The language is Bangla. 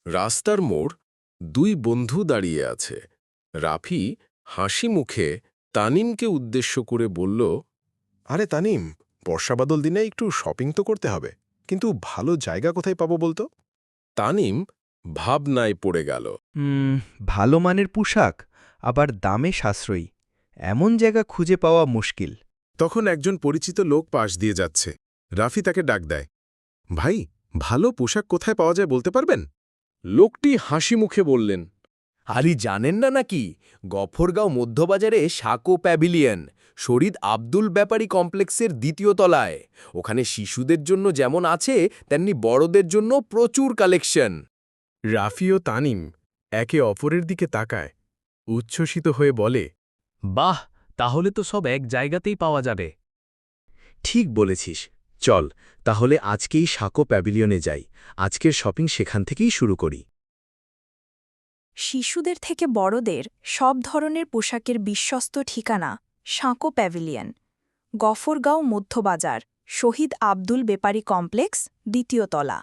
রাস্তার মোড়, দুই বন্ধু দাঁড়িয়ে আছে। রাফি হাসি মুখে তানিমকে উদ্দেশ্য করে বলল, আরে তানিম, বর্ষাবাদল দিনে একটু শপিং তো করতে হবে, কিন্তু ভালো জায়গা কোথায় পাবো বলতো? তানিম ভাবনায় পড়ে গেল। ভালো মানের পোশাক, আবার দামে সাশ্রয়ী, এমন জায়গা খুঁজে পাওয়া মুশকিল। তখন একজন পরিচিত লোক পাশ দিয়ে যাচ্ছে। রাফি তাকে ডাক দেয়, ভাই, ভালো পোশাক কোথায় পাওয়া যায় বলতে পারবেন? লোকটি হাসি মুখে বললেন, আরে জানেন না নাকি, গফরগাঁও মধ্যবাজারে সাকো প্যাভিলিয়ন, শহীদ আব্দুল ব্যাপারী কমপ্লেক্সের দ্বিতীয় তলায়। ওখানে শিশুদের জন্য যেমন আছে, তেমনি বড়দের জন্য প্রচুর কালেকশন। রাফি ও তানিম একে অপরের দিকে তাকায়, উচ্ছ্বসিত হয়ে বলে, বাহ, তাহলে তো সব এক জায়গাতেই পাওয়া যাবে। ঠিক বলেছিস, চল তাহলে আজকেই সাকো প্যাভিলিয়নে যাই। আজকের শপিং সেখান থেকেই শুরু করি। শিশুদের থেকে বড়দের সব ধরনের পোশাকের বিশ্বস্ত ঠিকানা সাঁকো প্যাভিলিয়ন, গফরগাঁও মধ্যবাজার, শহীদ আব্দুল বেপারী কমপ্লেক্স, দ্বিতীয় তলা।